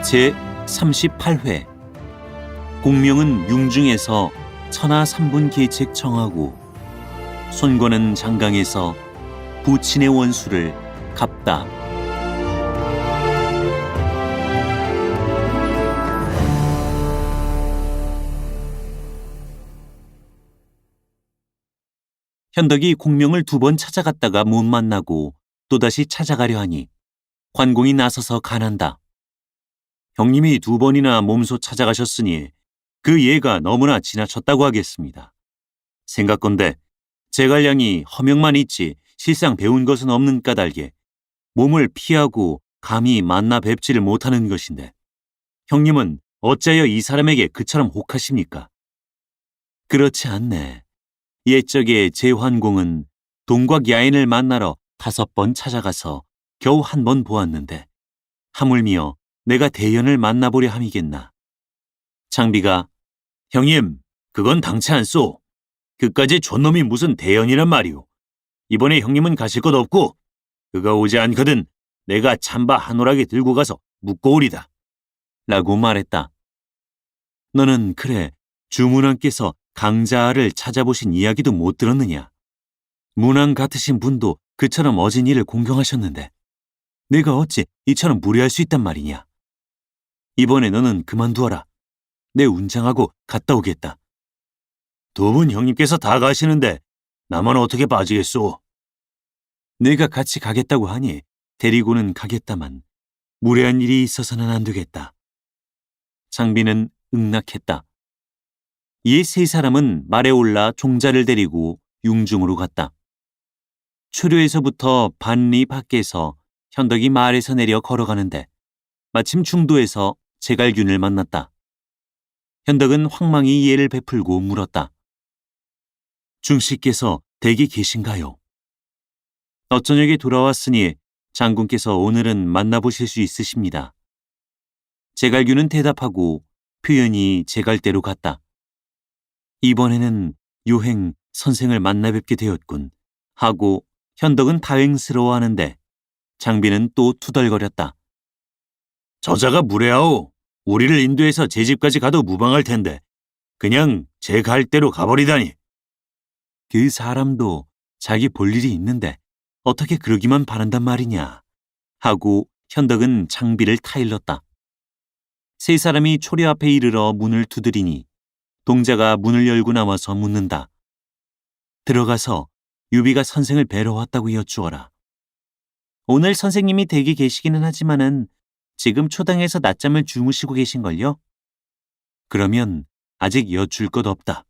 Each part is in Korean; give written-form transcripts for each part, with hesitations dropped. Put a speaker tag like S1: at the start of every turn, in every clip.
S1: 제38회 공명은 융중에서 천하 삼분 계책 청하고 손권은 장강에서 부친의 원수를 갚다. 현덕이 공명을 2번 찾아갔다가 못 만나고 또다시 찾아가려 하니 관공이 나서서 간한다. 형님이 2번이나 몸소 찾아가셨으니 그 예가 너무나 지나쳤다고 하겠습니다. 생각건대 제갈량이 허명만 있지 실상 배운 것은 없는 까닭에 몸을 피하고 감히 만나 뵙지를 못하는 것인데 형님은 어찌하여 이 사람에게 그처럼 혹하십니까? 그렇지 않네. 옛적에 제환공은 동곽 야인을 만나러 5번 찾아가서 겨우 1번 보았는데 하물며 내가 대연을 만나보려 함이겠나. 장비가 형님 그건 당치 않소. 그까지 촌놈이 무슨 대연이란 말이오. 이번에 형님은 가실 것 없고 그가 오지 않거든 내가 찬바 한 오락에 들고 가서 묻고 오리다. 라고 말했다. 너는 그래 주문왕께서 강자를 찾아보신 이야기도 못 들었느냐. 문왕 같으신 분도 그처럼 어진 이를 공경하셨는데 내가 어찌 이처럼 무례할 수 있단 말이냐. 이번에 너는 그만두어라. 내 운장하고 갔다 오겠다. 2분 형님께서 다 가시는데 나만 어떻게 빠지겠소? 내가 같이 가겠다고 하니 데리고는 가겠다만 무례한 일이 있어서는 안 되겠다. 장비는 응낙했다. 이 3사람은 말에 올라 종자를 데리고 융중으로 갔다. 추료에서부터 반리 밖에서 현덕이 말에서 내려 걸어가는데 마침 중도에서 제갈균을 만났다. 현덕은 황망히 예를 베풀고 물었다. 중씨께서 댁에 계신가요? 어저녁에 돌아왔으니 장군께서 오늘은 만나보실 수 있으십니다. 제갈균은 대답하고 표현이 제갈대로 갔다. 이번에는 요행 선생을 만나 뵙게 되었군 하고 현덕은 다행스러워하는데 장비는 또 투덜거렸다. 저자가 무례하오. 우리를 인도해서 제 집까지 가도 무방할 텐데 그냥 제 갈 대로 가버리다니. 그 사람도 자기 볼 일이 있는데 어떻게 그러기만 바란단 말이냐 하고 현덕은 장비를 타일렀다. 3사람이 초려 앞에 이르러 문을 두드리니 동자가 문을 열고 나와서 묻는다. 들어가서 유비가 선생을 뵈러 왔다고 여쭈어라. 오늘 선생님이 댁에 계시기는 하지만은 지금 초당에서 낮잠을 주무시고 계신걸요? 그러면 아직 여쭐 것 없다.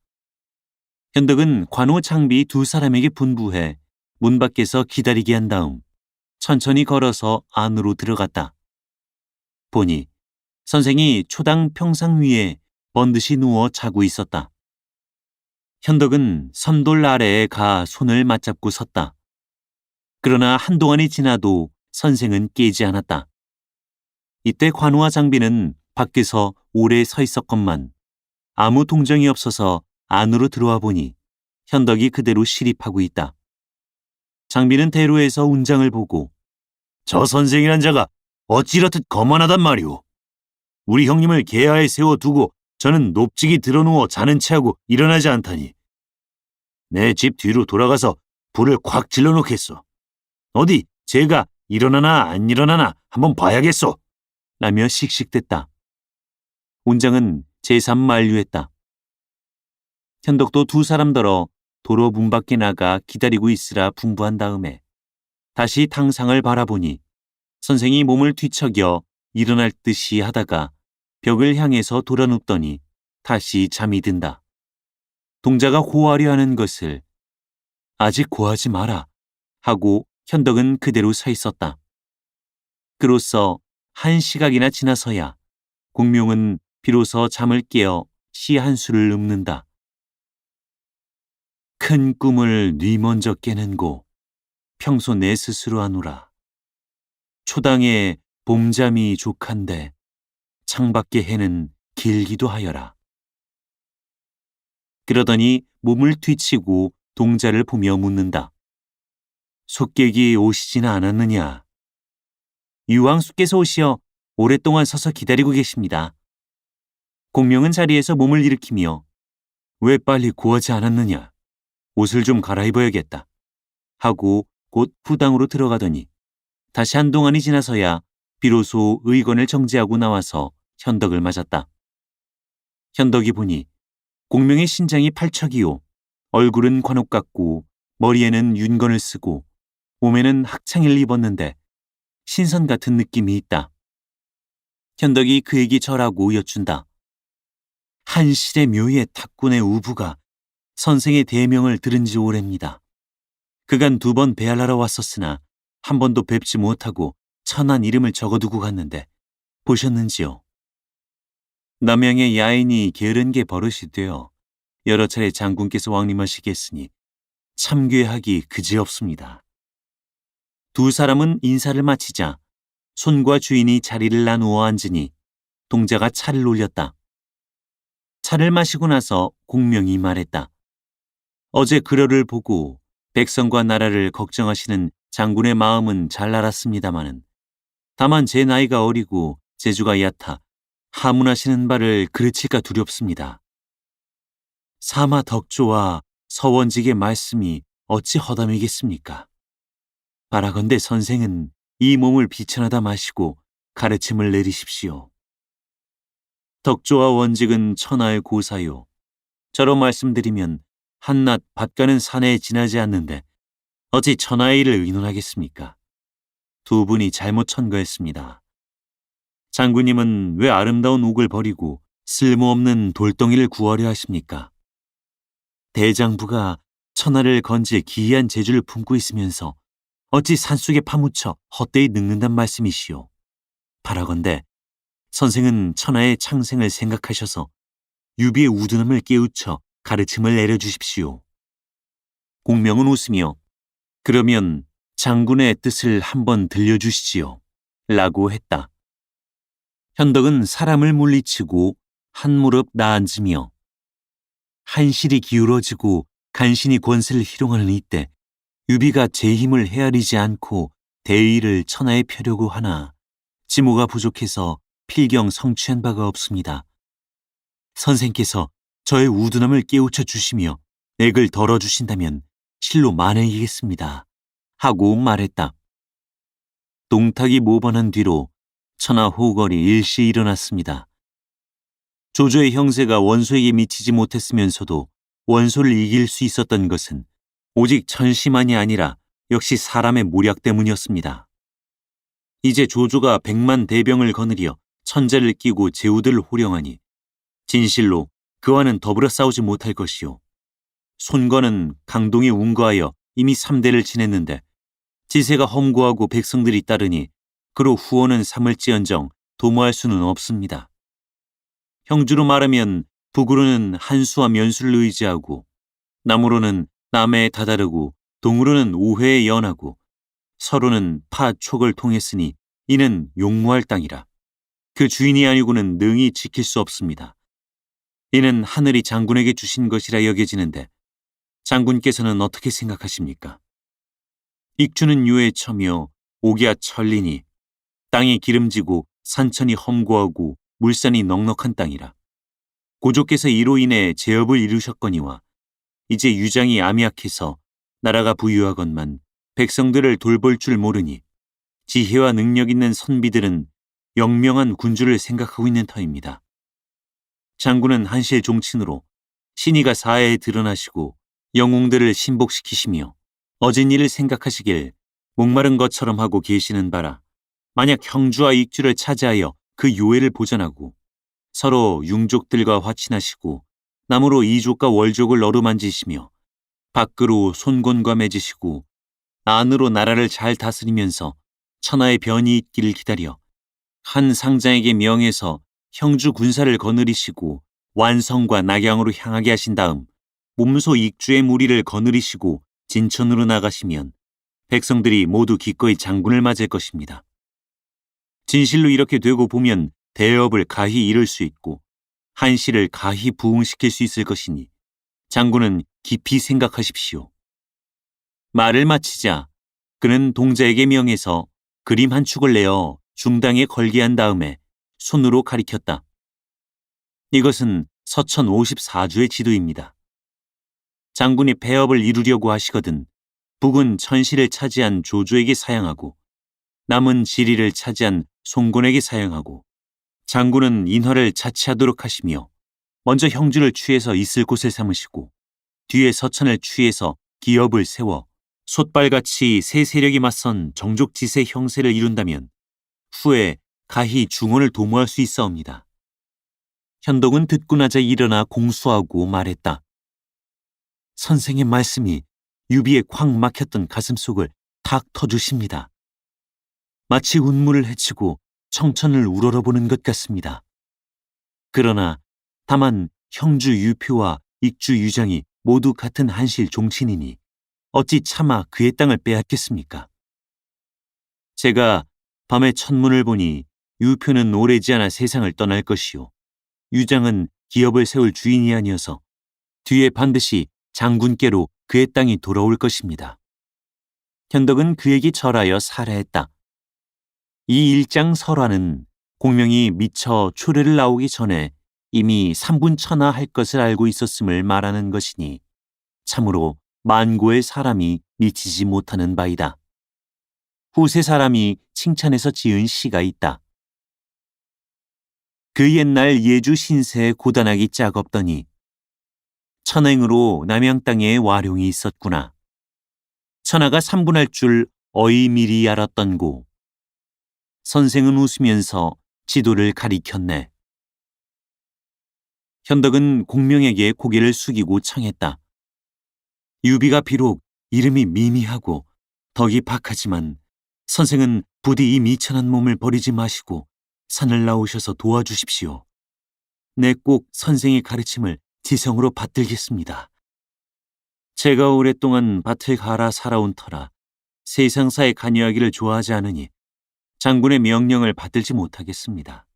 S1: 현덕은 관호 장비 2사람에게 분부해 문 밖에서 기다리게 한 다음 천천히 걸어서 안으로 들어갔다. 보니 선생이 초당 평상 위에 번듯이 누워 자고 있었다. 현덕은 선돌 아래에 가 손을 맞잡고 섰다. 그러나 한동안이 지나도 선생은 깨지 않았다. 이때 관우와 장비는 밖에서 오래 서 있었건만 아무 동정이 없어서 안으로 들어와 보니 현덕이 그대로 시립하고 있다. 장비는 대로에서 운장을 보고 저 선생이란 자가 어찌 이렇듯 거만하단 말이오. 우리 형님을 계하에 세워두고 저는 높직이 드러누워 자는 체하고 일어나지 않다니. 내 집 뒤로 돌아가서 불을 콱 질러놓겠소. 어디 제가 일어나나 안 일어나나 한번 봐야겠소. 라며 씩씩댔다. 운장은 제3만류했다. 현덕도 2사람더러 도로 문 밖에 나가 기다리고 있으라 분부한 다음에 다시 탕상을 바라보니 선생이 몸을 뒤척여 일어날 듯이 하다가 벽을 향해서 돌아눕더니 다시 잠이 든다. 동자가 고하려 하는 것을 아직 고하지 마라 하고 현덕은 그대로 서 있었다. 그로써 1시각이나 지나서야 공명은 비로소 잠을 깨어 시 한 수를 읊는다. 큰 꿈을 네 먼저 깨는고 평소 내 스스로 하노라. 초당에 봄잠이 족한데 창밖의 해는 길기도 하여라. 그러더니 몸을 뒤치고 동자를 보며 묻는다. 속객이 오시지는 않았느냐? 유왕수께서 오시어 오랫동안 서서 기다리고 계십니다. 공명은 자리에서 몸을 일으키며 왜 빨리 구하지 않았느냐? 옷을 좀 갈아입어야겠다. 하고 곧 후당으로 들어가더니 다시 한동안이 지나서야 비로소 의관을 정지하고 나와서 현덕을 맞았다. 현덕이 보니 공명의 신장이 팔척이요. 얼굴은 관옥 같고 머리에는 윤건을 쓰고 몸에는 학창을 입었는데 신선 같은 느낌이 있다. 현덕이 그에게 절하고 여쭌다. 한실의 묘의 탁군의 우부가 선생의 대명을 들은 지 오래입니다. 그간 2번 배알하러 왔었으나 한 번도 뵙지 못하고 천한 이름을 적어두고 갔는데 보셨는지요? 남양의 야인이 게으른 게 버릇이 되어 여러 차례 장군께서 왕림하시게 했으니 참괴하기 그지없습니다. 2 사람은 인사를 마치자 손과 주인이 자리를 나누어 앉으니 동자가 차를 올렸다. 차를 마시고 나서 공명이 말했다. 어제 그러를 보고 백성과 나라를 걱정하시는 장군의 마음은 잘 알았습니다마는 다만 제 나이가 어리고 재주가 얕아 하문하시는 바를 그르칠까 두렵습니다. 사마 덕조와 서원직의 말씀이 어찌 허담이겠습니까? 바라건대 선생은 이 몸을 비천하다 마시고 가르침을 내리십시오. 덕조와 원직은 천하의 고사요. 저로 말씀드리면 한낱 밭가는 사내에 지나지 않는데 어찌 천하의 일을 의논하겠습니까? 2 분이 잘못 천거했습니다. 장군님은 왜 아름다운 옥을 버리고 쓸모없는 돌덩이를 구하려 하십니까? 대장부가 천하를 건질 기이한 재주를 품고 있으면서 어찌 산속에 파묻혀 헛되이 늙는단 말씀이시오. 바라건대 선생은 천하의 창생을 생각하셔서 유비의 우둔함을 깨우쳐 가르침을 내려주십시오. 공명은 웃으며 그러면 장군의 뜻을 한번 들려주시지요. 라고 했다. 현덕은 사람을 물리치고 한 무릎 나앉으며 한실이 기울어지고 간신히 권세를 희롱하는 이때 유비가 제 힘을 헤아리지 않고 대의를 천하에 펴려고 하나 지모가 부족해서 필경 성취한 바가 없습니다. 선생께서 저의 우둔함을 깨우쳐 주시며 액을 덜어주신다면 실로 만행이겠습니다. 하고 말했다. 동탁이 모반한 뒤로 천하 호걸이 일시 일어났습니다. 조조의 형세가 원소에게 미치지 못했으면서도 원소를 이길 수 있었던 것은 오직 천시만이 아니라 역시 사람의 모략 때문이었습니다. 이제 조조가 100만 대병을 거느려 천자를 끼고 제후들을 호령하니 진실로 그와는 더불어 싸우지 못할 것이요. 손건은 강동에 운거하여 이미 3대를 지냈는데 지세가 험고하고 백성들이 따르니 그로 후원은 삼을지언정 도모할 수는 없습니다. 형주로 말하면 북으로는 한수와 면수를 의지하고 남으로는 남해에 다다르고 동으로는 우회에 연하고 서로는 파 촉을 통했으니 이는 용무할 땅이라. 그 주인이 아니고는 능히 지킬 수 없습니다. 이는 하늘이 장군에게 주신 것이라 여겨지는데 장군께서는 어떻게 생각하십니까? 익주는 유에 처며 옥이야 천리니 땅이 기름지고 산천이 험고하고 물산이 넉넉한 땅이라. 고조께서 이로 인해 제업을 이루셨거니와 이제 유장이 암약해서 나라가 부유하건만 백성들을 돌볼 줄 모르니 지혜와 능력 있는 선비들은 영명한 군주를 생각하고 있는 터입니다. 장군은 한실 종친으로 신의가 사해에 드러나시고 영웅들을 신복시키시며 어진 일을 생각하시길 목마른 것처럼 하고 계시는 바라 만약 형주와 익주를 차지하여 그 요해를 보전하고 서로 융족들과 화친하시고 남으로 이족과 월족을 어루만지시며 밖으로 손곤과 맺으시고 안으로 나라를 잘 다스리면서 천하의 변이 있기를 기다려 한 상장에게 명해서 형주 군사를 거느리시고 완성과 낙양으로 향하게 하신 다음 몸소 익주의 무리를 거느리시고 진천으로 나가시면 백성들이 모두 기꺼이 장군을 맞을 것입니다. 진실로 이렇게 되고 보면 대업을 가히 이룰 수 있고 한실을 가히 부흥시킬 수 있을 것이니 장군은 깊이 생각하십시오. 말을 마치자 그는 동자에게 명해서 그림 한 축을 내어 중당에 걸게 한 다음에 손으로 가리켰다. 이것은 서천 54주의 지도입니다. 장군이 폐업을 이루려고 하시거든 북은 천시를 차지한 조조에게 사양하고 남은 지리를 차지한 송곤에게 사양하고 장군은 인허를 자치하도록 하시며 먼저 형주를 취해서 있을 곳을 삼으시고 뒤에 서천을 취해서 기업을 세워 솥발같이 세 세력이 맞선 정족지세 형세를 이룬다면 후에 가히 중원을 도모할 수 있사옵니다. 현덕은 듣고 나자 일어나 공수하고 말했다. 선생의 말씀이 유비의 콱 막혔던 가슴속을 탁 터주십니다. 마치 운물을 헤치고 청천을 우러러보는 것 같습니다. 그러나 다만 형주 유표와 익주 유장이 모두 같은 한실 종친이니 어찌 차마 그의 땅을 빼앗겠습니까? 제가 밤에 천문을 보니 유표는 오래지 않아 세상을 떠날 것이요 유장은 기업을 세울 주인이 아니어서 뒤에 반드시 장군께로 그의 땅이 돌아올 것입니다. 현덕은 그에게 절하여 살해했다. 이 일장 설화는 공명이 미처 초래를 나오기 전에 이미 3분천하할 것을 알고 있었음을 말하는 것이니 참으로 만고의 사람이 미치지 못하는 바이다. 후세 사람이 칭찬해서 지은 시가 있다. 그 옛날 예주 신세에 고단하기 짝없더니 천행으로 남양 땅에 와룡이 있었구나. 천하가 3분할 줄 어이 미리 알았던고. 선생은 웃으면서 지도를 가리켰네. 현덕은 공명에게 고개를 숙이고 청했다. 유비가 비록 이름이 미미하고 덕이 박하지만 선생은 부디 이 미천한 몸을 버리지 마시고 산을 나오셔서 도와주십시오. 내 꼭 선생의 가르침을 지성으로 받들겠습니다. 제가 오랫동안 밭을 갈아 살아온 터라 세상사에 관여하기를 좋아하지 않으니 장군의 명령을 받들지 못하겠습니다.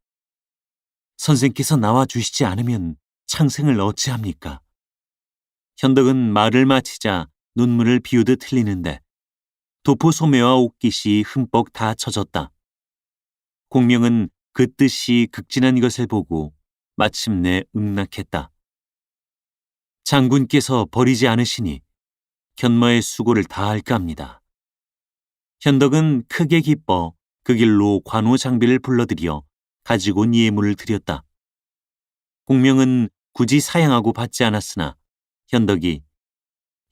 S1: 선생께서 나와주시지 않으면 창생을 어찌합니까? 현덕은 말을 마치자 눈물을 비우듯 흘리는데 도포 소매와 옷깃이 흠뻑 다 젖었다. 공명은 그 뜻이 극진한 것을 보고 마침내 응낙했다. 장군께서 버리지 않으시니 견마의 수고를 다할까 합니다. 현덕은 크게 기뻐 그 길로 관우 장비를 불러들여 가지고 온 예물을 드렸다. 공명은 굳이 사양하고 받지 않았으나 현덕이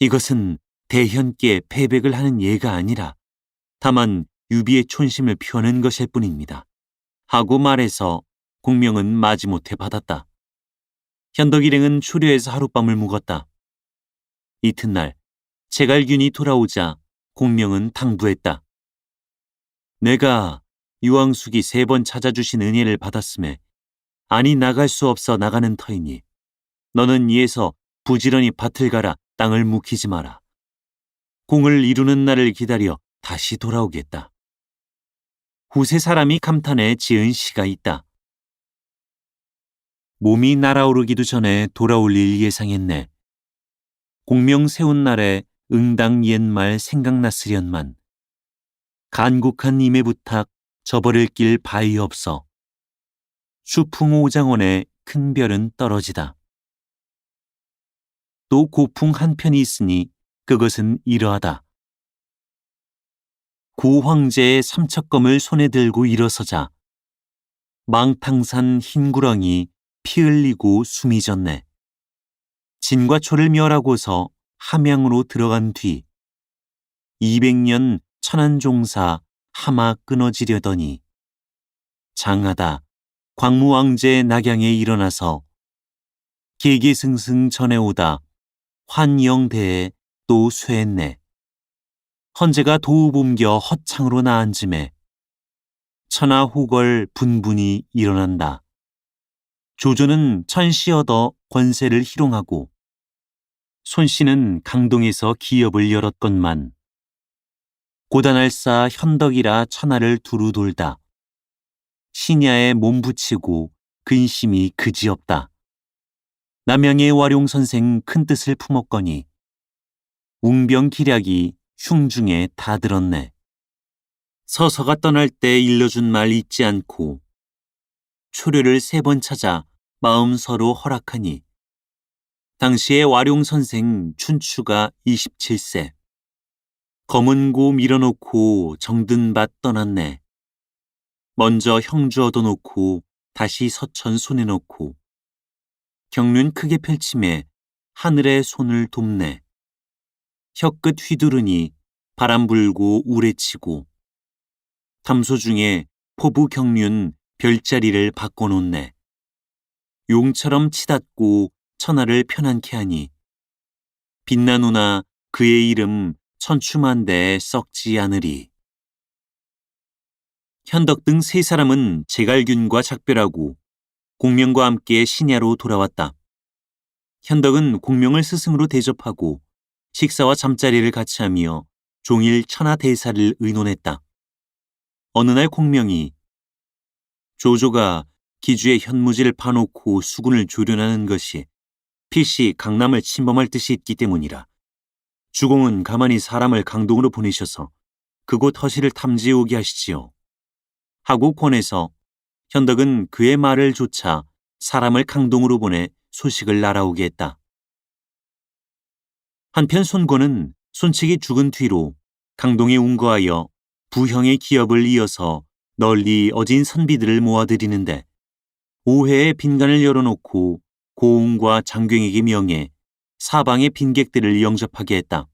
S1: 이것은 대현께 패백을 하는 예가 아니라 다만 유비의 촌심을 표하는 것일 뿐입니다. 하고 말해서 공명은 마지못해 받았다. 현덕 일행은 추료에서 하룻밤을 묵었다. 이튿날 제갈균이 돌아오자 공명은 당부했다. 내가 유왕숙이 3번 찾아주신 은혜를 받았음에 아니 나갈 수 없어 나가는 터이니 너는 이에서 부지런히 밭을 갈아 땅을 묵히지 마라. 공을 이루는 날을 기다려 다시 돌아오겠다. 후세 사람이 감탄해 지은 시가 있다. 몸이 날아오르기도 전에 돌아올 일 예상했네. 공명 세운 날에 응당 옛말 생각났으련만 간곡한 임의 부탁 저버릴 길 바위 없어 수풍 오장원에 큰 별은 떨어지다. 또 고풍 한편이 있으니 그것은 이러하다. 고 황제의 삼척검을 손에 들고 일어서자 망탕산 흰구렁이 피 흘리고 숨이 졌네. 진과 초를 멸하고서 함양으로 들어간 뒤 200년 천안종사 하마 끊어지려더니 장하다 광무왕제의 낙양에 일어나서 계계승승 전해오다 환영대에 또 쇠했네. 헌제가 도우봄겨 허창으로 나앉음에 천하호걸 분분이 일어난다. 조조는 천시 얻어 권세를 희롱하고 손씨는 강동에서 기업을 열었건만 고단할사 현덕이라 천하를 두루 돌다. 신야에 몸붙이고 근심이 그지없다. 남양의 와룡선생 큰 뜻을 품었거니 웅병 기략이 흉중에 다 들었네. 서서가 떠날 때 일러준 말 잊지 않고 초료를 3번 찾아 마음 서로 허락하니 당시의 와룡 선생 춘추가 27세. 검은 고 밀어놓고 정든 밭 떠났네. 먼저 형주 얻어놓고 다시 서천 손에 넣고 경륜 크게 펼침에 하늘에 손을 돕네. 혀끝 휘두르니 바람 불고 우레치고 담소 중에 포부 경륜 별자리를 바꿔놓네. 용처럼 치닫고 천하를 편안케 하니 빛나누나 그의 이름 천추만대에 썩지 않으리. 현덕 등 3사람은 제갈균과 작별하고 공명과 함께 신야로 돌아왔다. 현덕은 공명을 스승으로 대접하고 식사와 잠자리를 같이 하며 종일 천하대사를 의논했다. 어느 날 공명이 조조가 기주의 현무지를 파놓고 수군을 조련하는 것이 필시 강남을 침범할 뜻이 있기 때문이라. 주공은 가만히 사람을 강동으로 보내셔서 그곳 허시를 탐지해 오게 하시지요. 하고 권해서 현덕은 그의 말을 조차 사람을 강동으로 보내 소식을 날아오게 했다. 한편 손권은 손책이 죽은 뒤로 강동에 운거하여 부형의 기업을 이어서 널리 어진 선비들을 모아들이는데 5회의 빈관을 열어놓고 고웅과 장경에게 명해 사방의 빈객들을 영접하게 했다.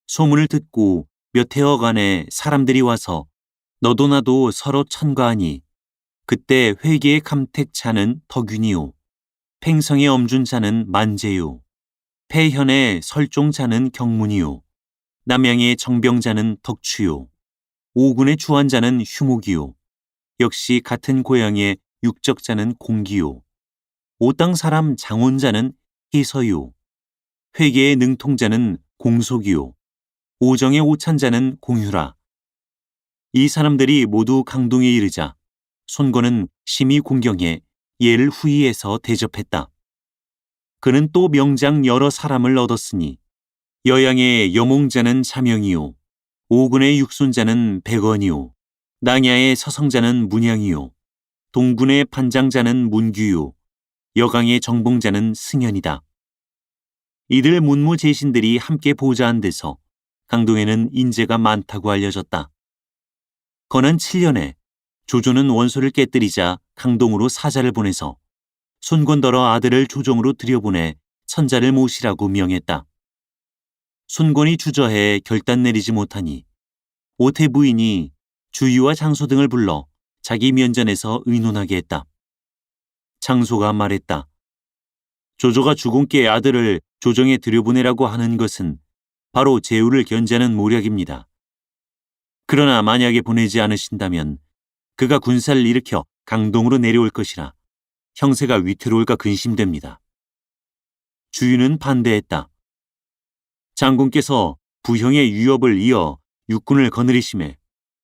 S1: 소문을 듣고 몇 해여간에 사람들이 와서 너도 나도 서로 천가하니 그때 회계의 감택자는 덕윤이요, 팽성의 엄준자는 만재요, 폐현의 설종자는 경문이요, 남양의 정병자는 덕추요, 오군의 주환자는 휴목이요, 역시 같은 고향의 육적자는 공기요, 오땅 사람 장원자는 희서요, 회계의 능통자는 공속이요, 오정의 오찬자는 공휴라. 이 사람들이 모두 강동에 이르자 손권은 심히 공경해 예를 후이해서 대접했다. 그는 또 명장 여러 사람을 얻었으니 여양의 여몽자는 자명이요, 오군의 육손자는 백원이요, 낭야의 서성자는 문양이요, 동군의 반장자는 문규요, 여강의 정봉자는 승현이다. 이들 문무제신들이 함께 보좌한 데서 강동에는 인재가 많다고 알려졌다. 건한 7년에 조조는 원소를 깨뜨리자 강동으로 사자를 보내서 손권더러 아들을 조정으로 들여보내 천자를 모시라고 명했다. 손권이 주저해 결단 내리지 못하니 오태 부인이 주유와 장소 등을 불러 자기 면전에서 의논하게 했다. 장소가 말했다. 조조가 주공께 아들을 조정에 들여보내라고 하는 것은 바로 제후를 견제하는 모략입니다. 그러나 만약에 보내지 않으신다면 그가 군사를 일으켜 강동으로 내려올 것이라 형세가 위태로울까 근심됩니다. 주유는 반대했다. 장군께서 부형의 유업을 이어 육군을 거느리심에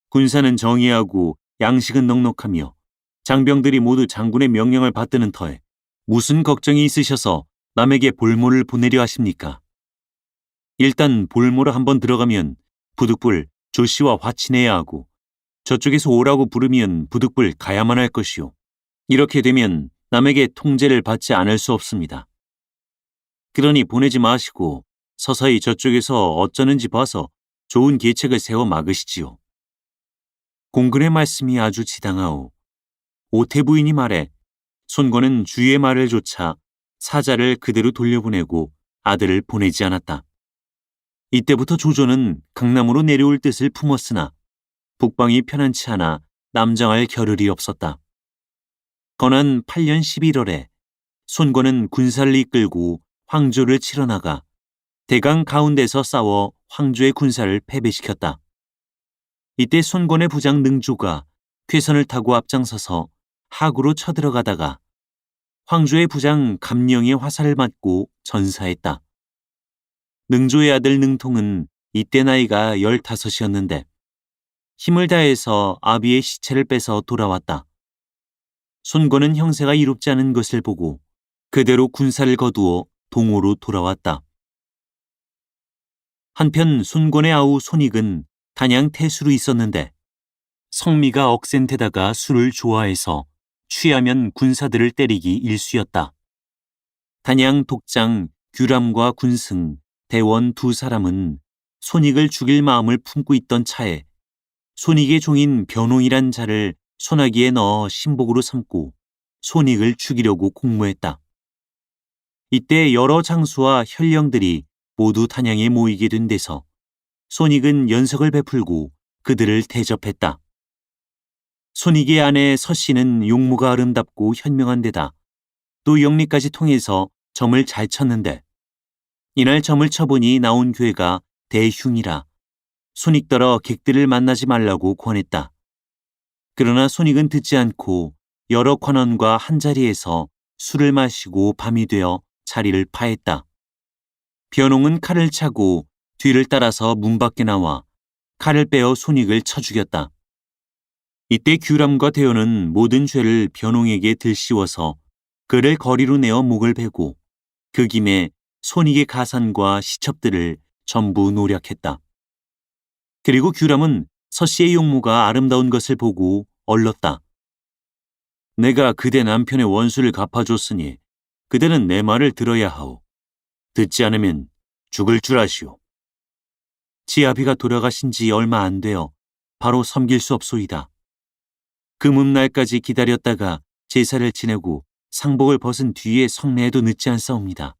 S1: 군사는 정의하고 양식은 넉넉하며 장병들이 모두 장군의 명령을 받드는 터에 무슨 걱정이 있으셔서 남에게 볼모를 보내려 하십니까? 일단 볼모로 한번 들어가면 부득불 조씨와 화친해야 하고 저쪽에서 오라고 부르면 부득불 가야만 할 것이요. 이렇게 되면 남에게 통제를 받지 않을 수 없습니다. 그러니 보내지 마시고 서서히 저쪽에서 어쩌는지 봐서 좋은 계책을 세워 막으시지요. 공근의 말씀이 아주 지당하오. 오태 부인이 말해 손권은 주의 말을 조차 사자를 그대로 돌려보내고 아들을 보내지 않았다. 이때부터 조조는 강남으로 내려올 뜻을 품었으나 북방이 편안치 않아 남장할 겨를이 없었다. 건한 8년 11월에 손권은 군사를 이끌고 황조를 치러 나가 대강 가운데서 싸워 황조의 군사를 패배시켰다. 이때 손권의 부장 능조가 쾌선을 타고 앞장서서 하구로 쳐들어가다가 황조의 부장 감령의 화살을 맞고 전사했다. 능조의 아들 능통은 이때 나이가 15이었는데 힘을 다해서 아비의 시체를 빼서 돌아왔다. 손권은 형세가 이롭지 않은 것을 보고 그대로 군사를 거두어 동호로 돌아왔다. 한편 손권의 아우 손익은 단양 태수로 있었는데 성미가 억센 데다가 술을 좋아해서 취하면 군사들을 때리기 일쑤였다. 단양 독장 규람과 군승, 대원 두 사람은 손익을 죽일 마음을 품고 있던 차에 손익의 종인 변홍이란 자를 소나기에 넣어 신복으로 삼고 손익을 죽이려고 공모했다. 이때 여러 장수와 현령들이 모두 단양에 모이게 된 데서 손익은 연석을 베풀고 그들을 대접했다. 손익의 아내 서씨는 용모가 아름답고 현명한 데다 또 영리까지 통해서 점을 잘 쳤는데 이날 점을 쳐보니 나온 괴가 대흉이라 손익더러 객들을 만나지 말라고 권했다. 그러나 손익은 듣지 않고 여러 관원과 한자리에서 술을 마시고 밤이 되어 자리를 파했다. 변홍은 칼을 차고 뒤를 따라서 문 밖에 나와 칼을 빼어 손익을 쳐 죽였다. 이때 규람과 대원은 모든 죄를 변홍에게 들씌워서 그를 거리로 내어 목을 베고 그 김에 손익의 가산과 시첩들을 전부 노략했다. 그리고 규람은 서씨의 용모가 아름다운 것을 보고 얼렀다. 내가 그대 남편의 원수를 갚아줬으니 그대는 내 말을 들어야 하오. 듣지 않으면 죽을 줄 아시오. 지아비가 돌아가신 지 얼마 안 되어 바로 섬길 수 없소이다. 금음날까지 기다렸다가 제사를 지내고 상복을 벗은 뒤에 성례에도 늦지 않사옵니다.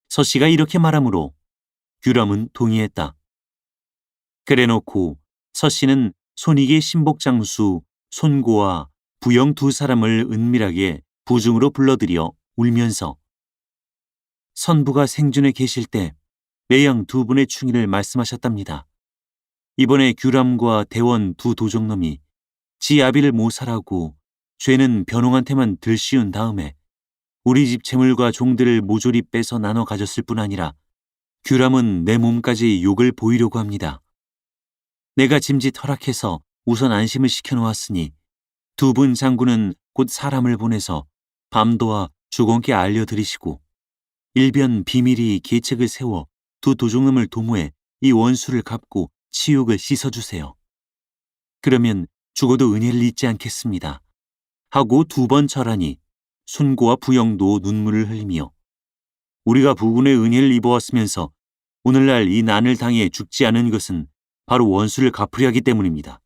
S1: 서씨가 이렇게 말하므로 규람은 동의했다. 그래놓고 서씨는 손익의 신복장수 손고와 부영 두 사람을 은밀하게 부중으로 불러들여 울면서 선부가 생존에 계실 때 매양 두 분의 충의를 말씀하셨답니다. 이번에 규람과 대원 두 도적놈이 지 아비를 모살하고 죄는 변홍한테만 들씌운 다음에 우리 집 재물과 종들을 모조리 빼서 나눠 가졌을 뿐 아니라 규람은 내 몸까지 욕을 보이려고 합니다. 내가 짐짓 허락해서 우선 안심을 시켜놓았으니 두 분 장군은 곧 사람을 보내서 밤도와 주공께 알려드리시고 일변 비밀이 계책을 세워 두 도적놈을 도모해 이 원수를 갚고 치욕을 씻어주세요. 그러면 죽어도 은혜를 잊지 않겠습니다. 하고 두 번 절하니 손고와 부영도 눈물을 흘리며 우리가 부군의 은혜를 입어왔으면서 오늘날 이 난을 당해 죽지 않은 것은 바로 원수를 갚으려 하기 때문입니다.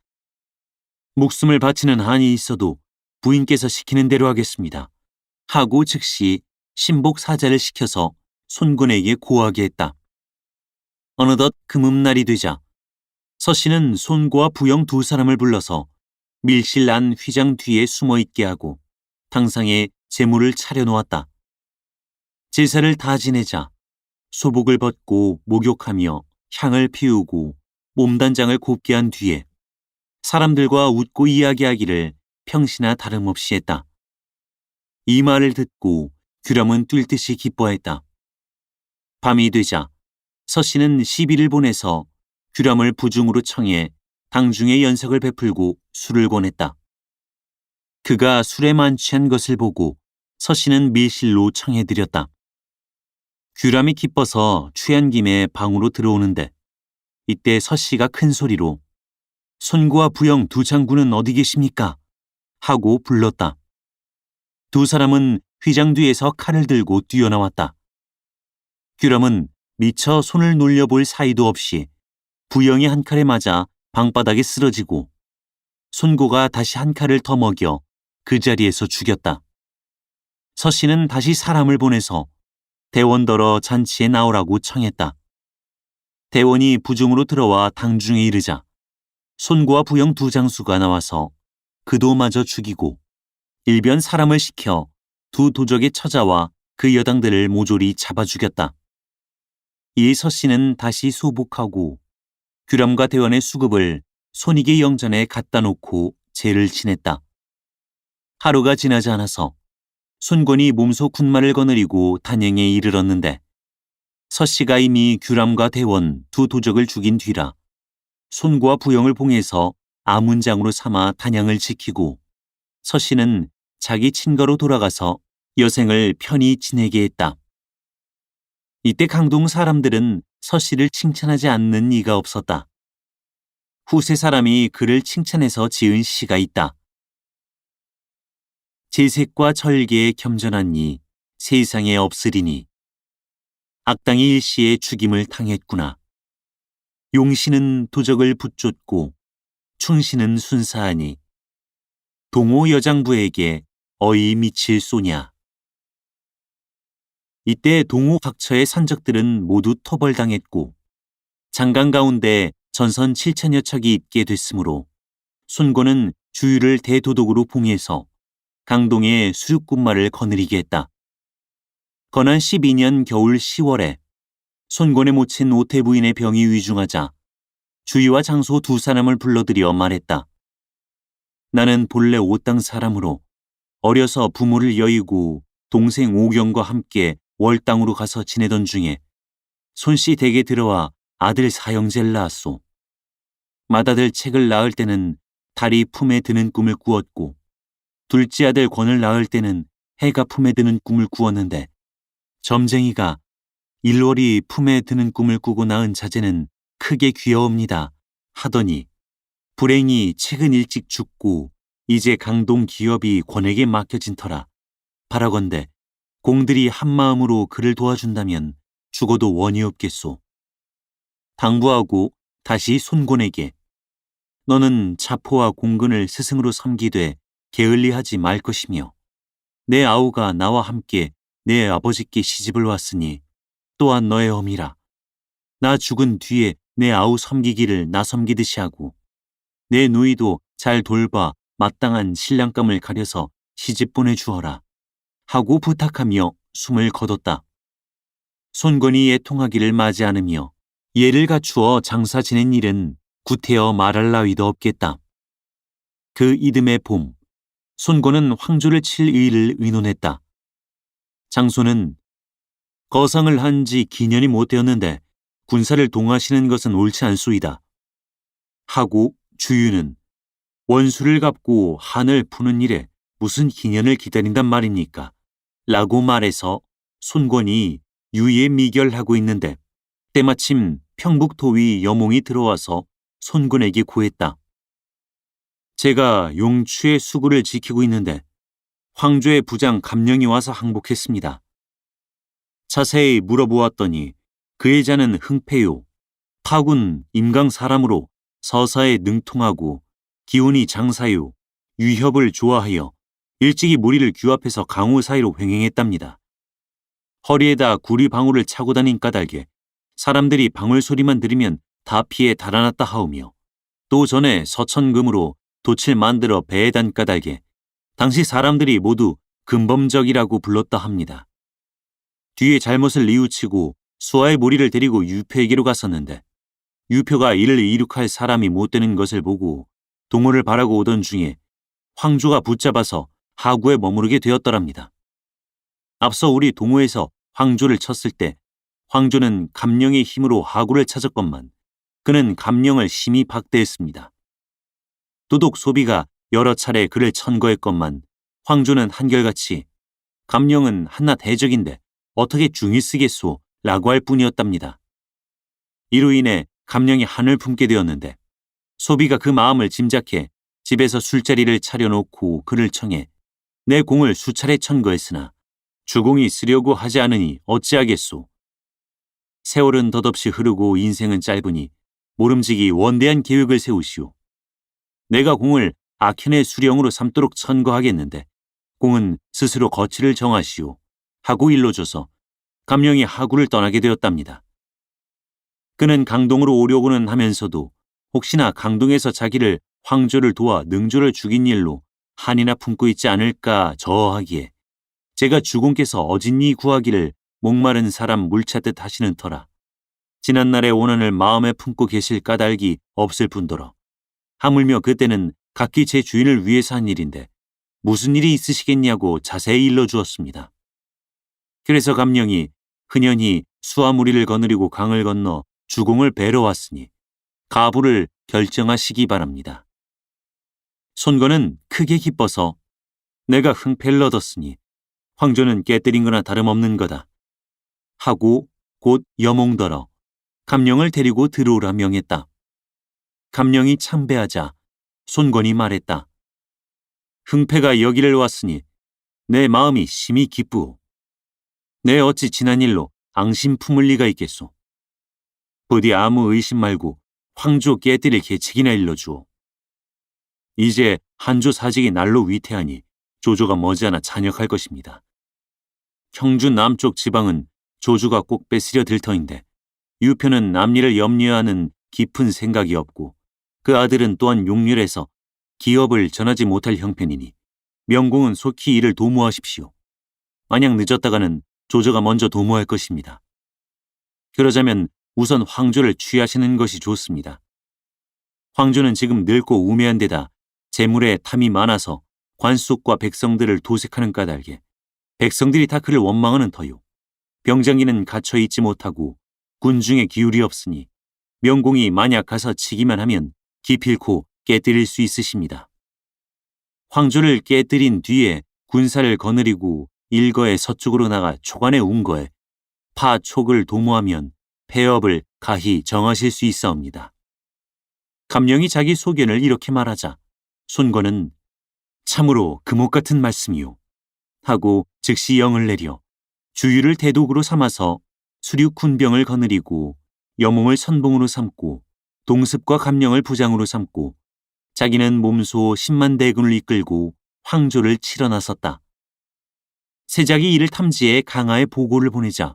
S1: 목숨을 바치는 한이 있어도 부인께서 시키는 대로 하겠습니다. 하고 즉시 신복 사자를 시켜서 손군에게 고하게 했다. 어느덧 금음날이 되자 서씨는 손고와 부영 두 사람을 불러서 밀실 안 휘장 뒤에 숨어 있게 하고 당상에 제물을 차려놓았다. 제사를 다 지내자 소복을 벗고 목욕하며 향을 피우고 몸단장을 곱게 한 뒤에 사람들과 웃고 이야기하기를 평시나 다름없이 했다. 이 말을 듣고 규람은 뛸 듯이 기뻐했다. 밤이 되자 서씨는 시비를 보내서 규람을 부중으로 청해 당중에 연석을 베풀고 술을 권했다. 그가 술에 만취한 것을 보고 서씨는 밀실로 청해드렸다. 규람이 기뻐서 취한 김에 방으로 들어오는데 이때 서씨가 큰 소리로 손구와 부영 두 장군은 어디 계십니까? 하고 불렀다. 두 사람은 휘장 뒤에서 칼을 들고 뛰어나왔다. 규람은 미처 손을 놀려볼 사이도 없이 부영이 한 칼에 맞아 방바닥에 쓰러지고 손고가 다시 한 칼을 더 먹여 그 자리에서 죽였다. 서씨는 다시 사람을 보내서 대원더러 잔치에 나오라고 청했다. 대원이 부중으로 들어와 당중에 이르자 손고와 부영 두 장수가 나와서 그도 마저 죽이고 일변 사람을 시켜 두 도적의 처자와 그 여당들을 모조리 잡아 죽였다. 이에 서씨는 다시 소복하고 규람과 대원의 수급을 손익의 영전에 갖다 놓고 제를 지냈다. 하루가 지나지 않아서 손권이 몸소 군마를 거느리고 단양에 이르렀는데 서씨가 이미 규람과 대원 두 도적을 죽인 뒤라 손고와 부영을 봉해서 아문장으로 삼아 단양을 지키고 서씨는 자기 친가로 돌아가서 여생을 편히 지내게 했다. 이때 강동 사람들은 서씨를 칭찬하지 않는 이가 없었다. 후세 사람이 그를 칭찬해서 지은 시가 있다. 제색과 절개에 겸전하니 세상에 없으리니 악당이 일시에 죽임을 당했구나. 용신은 도적을 붙쫓고 충신은 순사하니 동호 여장부에게 어이 미칠 소냐. 이때 동호 각처의 산적들은 모두 토벌당했고 장강 가운데 전선 7천여 척이 있게 됐으므로 손권은 주유를 대도독으로 봉해서 강동에 수륙군마를 거느리게 했다. 건한 12년 겨울 10월에 손권에 모친 오태 부인의 병이 위중하자 주유와 장소 두 사람을 불러들여 말했다. 나는 본래 오땅 사람으로 어려서 부모를 여의고 동생 오경과 함께 월땅으로 가서 지내던 중에 손씨 댁에 들어와 아들 사형제를 낳았소. 맏아들 책을 낳을 때는 달이 품에 드는 꿈을 꾸었고 둘째 아들 권을 낳을 때는 해가 품에 드는 꿈을 꾸었는데 점쟁이가 일월이 품에 드는 꿈을 꾸고 낳은 자제는 크게 귀여웁니다 하더니 불행히 책은 일찍 죽고 이제 강동 기업이 권에게 맡겨진 터라 바라건대 공들이 한마음으로 그를 도와준다면 죽어도 원이 없겠소. 당부하고 다시 손권에게 너는 자포와 공근을 스승으로 섬기되 게을리하지 말 것이며 내 아우가 나와 함께 내 아버지께 시집을 왔으니 또한 너의 어미라. 나 죽은 뒤에 내 아우 섬기기를 나 섬기듯이 하고 내 누이도 잘 돌봐 마땅한 신랑감을 가려서 시집 보내주어라 하고 부탁하며 숨을 거뒀다. 손권이 애통하기를 맞이 않으며 예를 갖추어 장사 지낸 일은 구태여 말할 나위도 없겠다. 그 이듬해 봄, 손권은 황조를 칠 의를 의논했다. 장소는 거상을 한 지 기년이 못 되었는데 군사를 동하시는 것은 옳지 않소이다. 하고 주유는 원수를 갚고 한을 푸는 일에 무슨 기년을 기다린단 말입니까? 라고 말해서 손권이 유예 미결하고 있는데 때마침 평북도위 여몽이 들어와서 손권에게 고했다. 제가 용추의 수구를 지키고 있는데 황조의 부장 감령이 와서 항복했습니다. 자세히 물어보았더니 그의 자는 흥패요. 타군 임강 사람으로 서사에 능통하고 기운이 장사요. 유협을 좋아하여 일찍이 무리를 규합해서 강호 사이로 횡행했답니다. 허리에다 구리 방울을 차고 다닌 까닭에 사람들이 방울 소리만 들으면 다 피해 달아났다 하오며 또 전에 서천금으로 돛을 만들어 배에 단 까닭에 당시 사람들이 모두 금범적이라고 불렀다 합니다. 뒤에 잘못을 뉘우치고 수하의 무리를 데리고 유표에게로 갔었는데 유표가 이를 이륙할 사람이 못 되는 것을 보고 동호를 바라고 오던 중에 황조가 붙잡아서 하구에 머무르게 되었더랍니다. 앞서 우리 동호에서 황조를 쳤을 때 황조는 감령의 힘으로 하구를 찾았건만 그는 감령을 심히 박대했습니다. 도독 소비가 여러 차례 그를 천거했건만 황조는 한결같이 감령은 한낱 해적인데 어떻게 중히 쓰겠소 라고 할 뿐이었답니다. 이로 인해 감령이 한을 품게 되었는데 소비가 그 마음을 짐작해 집에서 술자리를 차려놓고 그를 청해 내 공을 수차례 천거했으나 주공이 쓰려고 하지 않으니 어찌하겠소. 세월은 덧없이 흐르고 인생은 짧으니 모름지기 원대한 계획을 세우시오. 내가 공을 악현의 수령으로 삼도록 천거하겠는데 공은 스스로 거취를 정하시오 하고 일러줘서 감령이 하구를 떠나게 되었답니다. 그는 강동으로 오려고는 하면서도 혹시나 강동에서 자기를 황조를 도와 능조를 죽인 일로 한이나 품고 있지 않을까 저하기에 제가 주공께서 어진이 구하기를 목마른 사람 물 찾듯 하시는 터라 지난날의 원한을 마음에 품고 계실 까닭이 없을 뿐더러 하물며 그때는 각기 제 주인을 위해서 한 일인데 무슨 일이 있으시겠냐고 자세히 일러주었습니다. 그래서 감령이 흔연히 수하 무리를 거느리고 강을 건너 주공을 뵈러 왔으니 가부를 결정하시기 바랍니다. 손권은 크게 기뻐서 내가 흥패를 얻었으니 황조는 깨뜨린 거나 다름없는 거다 하고 곧 여몽더러 감령을 데리고 들어오라 명했다. 감령이 참배하자 손권이 말했다. 흥패가 여기를 왔으니 내 마음이 심히 기쁘오. 내 어찌 지난 일로 앙심 품을 리가 있겠소. 부디 아무 의심 말고 황조 깨뜨릴 계책이나 일러주오. 이제 한조 사직이 날로 위태하니 조조가 머지않아 잔역할 것입니다. 형주 남쪽 지방은 조조가 꼭 뺏으려 들 터인데 유표는 남리를 염려하는 깊은 생각이 없고 그 아들은 또한 용률해서 기업을 전하지 못할 형편이니 명공은 속히 이를 도모하십시오. 만약 늦었다가는 조조가 먼저 도모할 것입니다. 그러자면 우선 황조를 취하시는 것이 좋습니다. 황조는 지금 늙고 우매한 데다 재물에 탐이 많아서 관속과 백성들을 도색하는 까닭에 백성들이 다 그를 원망하는 터요. 병장기는 갇혀 있지 못하고 군중에 기울이 없으니 명공이 만약 가서 치기만 하면 기필코 깨뜨릴 수 있으십니다. 황조를 깨뜨린 뒤에 군사를 거느리고 일거의 서쪽으로 나가 초관의 운거에 파촉을 도모하면 폐업을 가히 정하실 수 있사옵니다. 감령이 자기 소견을 이렇게 말하자 손권은 참으로 금옥 같은 말씀이요 하고 즉시 영을 내려 주유를 대독으로 삼아서 수륙 군병을 거느리고 여몽을 선봉으로 삼고 동습과 감령을 부장으로 삼고 자기는 몸소 10만 대군을 이끌고 황조를 치러 나섰다. 세작이 이를 탐지해 강하에 보고를 보내자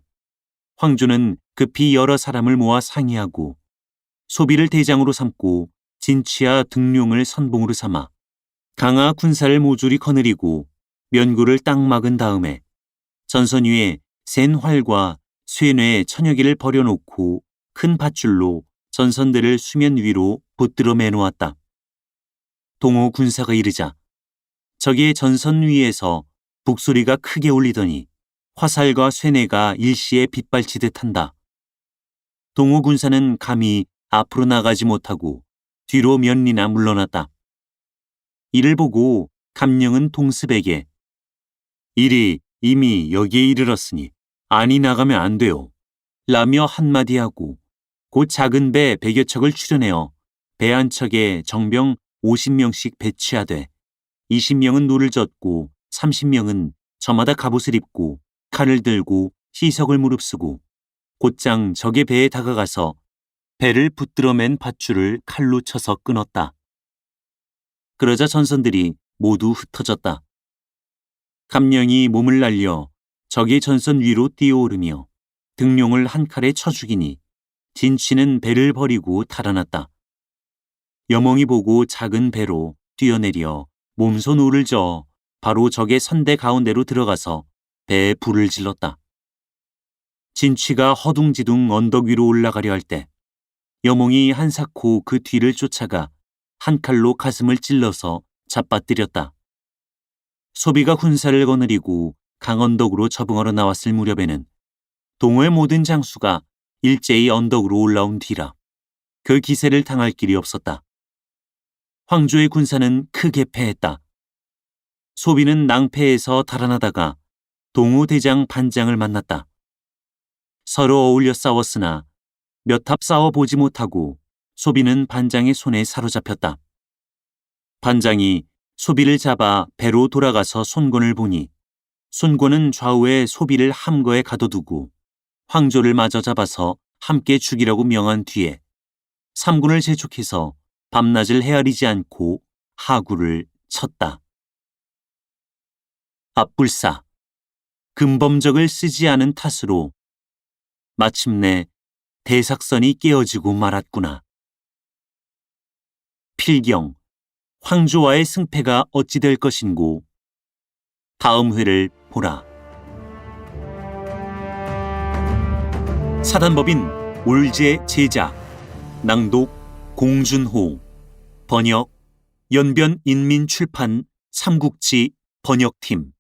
S1: 황조는 급히 여러 사람을 모아 상의하고 소비를 대장으로 삼고 진취와 등룡을 선봉으로 삼아 강하 군사를 모조리 거느리고 면구를 딱 막은 다음에 전선 위에 센 활과 쇠뇌 천여 개를 버려놓고 큰 밧줄로 전선들을 수면 위로 붙들어 매놓았다. 동호 군사가 이르자 저기의 전선 위에서 북소리가 크게 울리더니 화살과 쇠뇌가 일시에 빗발치듯 한다. 동호 군사는 감히 앞으로 나가지 못하고 뒤로 면리나 물러났다. 이를 보고 감령은 동습에게 일이 이미 여기에 이르렀으니 안이 나가면 안 돼요 라며 한마디 하고 곧 작은 배 100여 척을 출연하여 배 한 척에 정병 50명씩 배치하되 20명은 노를 젓고 30명은 저마다 갑옷을 입고 칼을 들고 희석을 무릅쓰고 곧장 적의 배에 다가가서 배를 붙들어 맨 밧줄을 칼로 쳐서 끊었다. 그러자 전선들이 모두 흩어졌다. 감령이 몸을 날려 적의 전선 위로 뛰어오르며 등룡을 한 칼에 쳐 죽이니 진취는 배를 버리고 달아났다. 여몽이 보고 작은 배로 뛰어내려 몸소 노를 저어 바로 적의 선대 가운데로 들어가서 배에 불을 질렀다. 진취가 허둥지둥 언덕 위로 올라가려 할 때 여몽이 한사코 그 뒤를 쫓아가 한 칼로 가슴을 찔러서 잡아뜨렸다. 소비가 군사를 거느리고 강언덕으로 접응하러 나왔을 무렵에는 동호의 모든 장수가 일제히 언덕으로 올라온 뒤라 그 기세를 당할 길이 없었다. 황조의 군사는 크게 패했다. 소비는 낭패에서 달아나다가 동호 대장 반장을 만났다. 서로 어울려 싸웠으나 몇 합 싸워보지 못하고 소비는 반장의 손에 사로잡혔다. 반장이 소비를 잡아 배로 돌아가서 손권을 보니 손권은 좌우에 소비를 함거에 가둬두고 황조를 마저 잡아서 함께 죽이라고 명한 뒤에 삼군을 재촉해서 밤낮을 헤아리지 않고 하구를 쳤다. 앞불사 금범적을 쓰지 않은 탓으로 마침내 대삭선이 깨어지고 말았구나. 필경 황조와의 승패가 어찌 될 것인고 다음 회를 보라. 사단법인 올제 제작 낭독 공준호 번역 연변인민출판 삼국지 번역팀